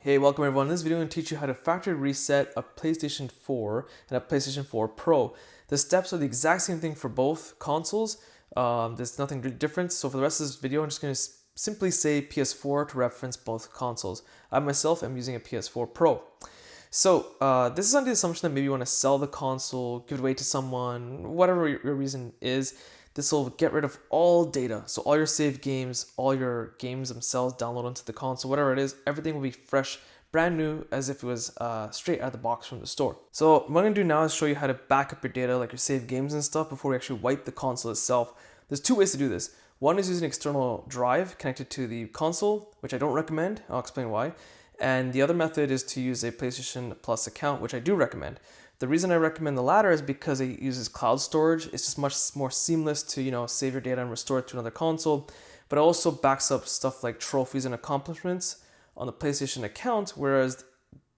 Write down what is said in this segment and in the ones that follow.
Hey, welcome everyone. In this video, I'm going to teach you how to factory reset a PlayStation 4 and a PlayStation 4 Pro. The steps are the exact same thing for both consoles. There's nothing really different. So for the rest of this video, I'm just going to simply say PS4 to reference both consoles. I myself am using a PS4 Pro. So this is under the assumption that maybe you want to sell the console, give it away to someone, whatever your reason is. This will get rid of all data. So all your saved games, all your games themselves download onto the console, whatever it is, everything will be fresh, brand new, as if it was straight out of the box from the store. So what I'm going to do now is show you how to back up your data, like your saved games and stuff, before we actually wipe the console itself. There's two ways to do this. One is using an external drive connected to the console, which I don't recommend. I'll explain why. And the other method is to use a PlayStation Plus account, which I do recommend. The reason I recommend the latter is because it uses cloud storage. It's just much more seamless to, save your data and restore it to another console. But it also backs up stuff like trophies and accomplishments on the PlayStation account, whereas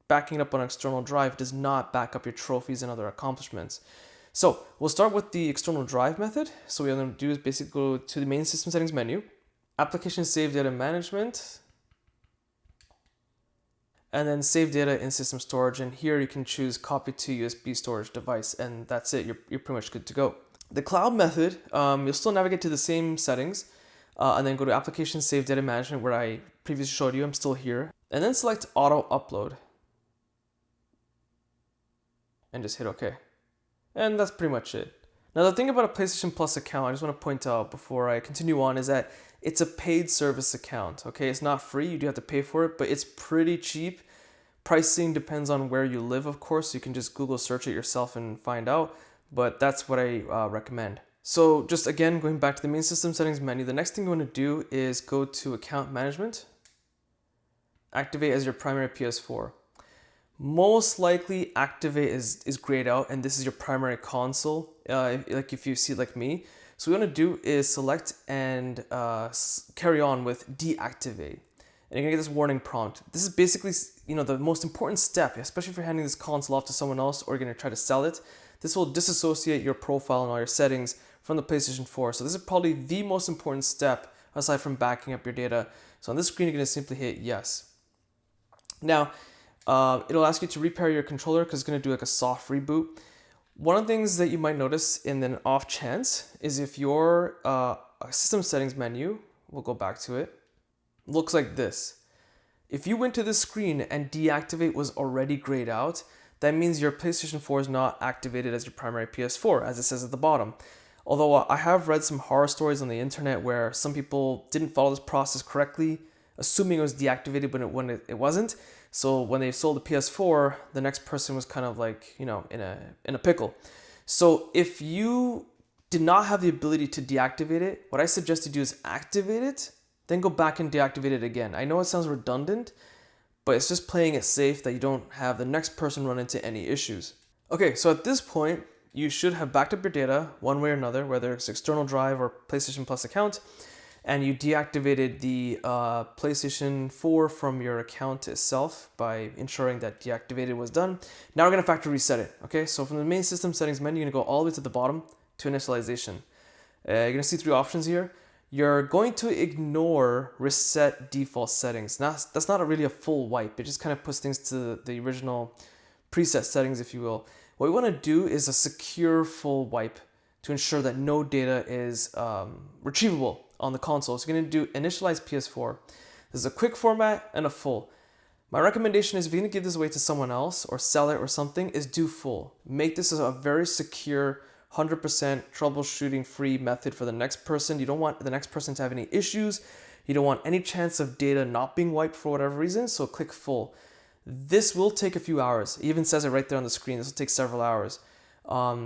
backing it up on an external drive does not back up your trophies and other accomplishments. So we'll start with the external drive method. So what we're going to do is basically go to the main system settings menu, application save data management, and then save data in system storage. And here you can choose copy to USB storage device, and that's it. You're pretty much good to go. The cloud method, you'll still navigate to the same settings, and then go to application save data management where I previously showed you. I'm still here, and then select auto upload, and just hit OK. And that's pretty much it. Now the thing about a PlayStation Plus account, I just want to point out before I continue on, is that it's a paid service account, okay? It's not free, you do have to pay for it, but it's pretty cheap. Pricing depends on where you live, of course. You can just Google search it yourself and find out, but that's what I recommend. So just again, going back to the main system settings menu, the next thing you want to do is go to account management, activate as your primary PS4. Most likely activate is grayed out, and this is your primary console, like if you see it like me. So what we want to do is select and carry on with deactivate. And you're gonna get this warning prompt. This is basically, the most important step, especially if you're handing this console off to someone else or you're gonna try to sell it. This will disassociate your profile and all your settings from the PlayStation 4. So this is probably the most important step aside from backing up your data. So on this screen, you're gonna simply hit yes. Now, it'll ask you to repair your controller because it's gonna do like a soft reboot. One of the things that you might notice in an off chance is if your system settings menu, we'll go back to it, looks like this. If you went to this screen and deactivate was already grayed out, that means your PlayStation 4 is not activated as your primary PS4, as it says at the bottom. Although I have read some horror stories on the internet where some people didn't follow this process correctly, assuming it was deactivated when it wasn't. So when they sold the PS4, the next person was kind of like, in a pickle. So if you did not have the ability to deactivate it, what I suggest you do is activate it, then go back and deactivate it again. I know it sounds redundant, but it's just playing it safe that you don't have the next person run into any issues. Okay, so at this point, you should have backed up your data one way or another, whether it's external drive or PlayStation Plus account, and you deactivated the PlayStation 4 from your account itself by ensuring that deactivated was done. Now we're gonna factory reset it, okay? So from the main system settings menu, you're gonna go all the way to the bottom to initialization. You're gonna see three options here. You're going to ignore reset default settings. Now, that's not really a full wipe. It just kind of puts things to the original preset settings, if you will. What we wanna do is a secure full wipe to ensure that no data is retrievable on the console. So you're gonna do initialize PS4. There's a quick format and a full. My recommendation is if you're gonna give this away to someone else or sell it or something, is do full. Make this a very secure, 100% troubleshooting free method for the next person. You don't want the next person to have any issues. You don't want any chance of data not being wiped for whatever reason, so click full. This will take a few hours. It even says it right there on the screen. This will take several hours.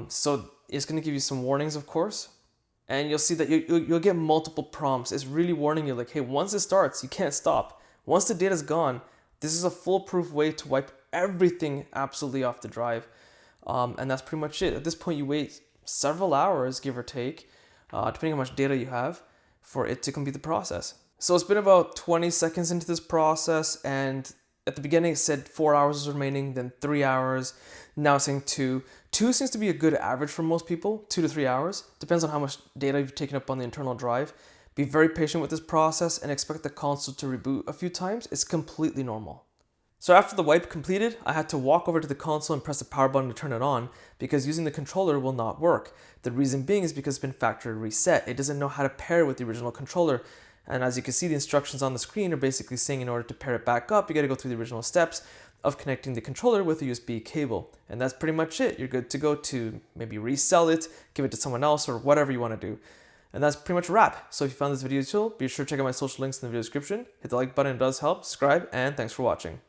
So it's gonna give you some warnings, of course. And you'll see that you'll get multiple prompts. It's really warning you like, hey, once it starts, you can't stop. Once the data's gone, this is a foolproof way to wipe everything absolutely off the drive. And that's pretty much it. At this point, you wait several hours, give or take, depending on how much data you have, for it to complete the process. So it's been about 20 seconds into this process, and at the beginning it said 4 hours was remaining, then 3 hours, now it's saying 2. 2 seems to be a good average for most people, 2 to 3 hours. Depends on how much data you've taken up on the internal drive. Be very patient with this process and expect the console to reboot a few times. It's completely normal. So after the wipe completed, I had to walk over to the console and press the power button to turn it on because using the controller will not work. The reason being is because it's been factory reset. It doesn't know how to pair with the original controller. And as you can see, the instructions on the screen are basically saying in order to pair it back up, you got to go through the original steps of connecting the controller with a USB cable. And that's pretty much it. You're good to go to maybe resell it, give it to someone else, or whatever you want to do. And that's pretty much a wrap. So if you found this video useful, be sure to check out my social links in the video description. Hit the like button, it does help. Subscribe, and thanks for watching.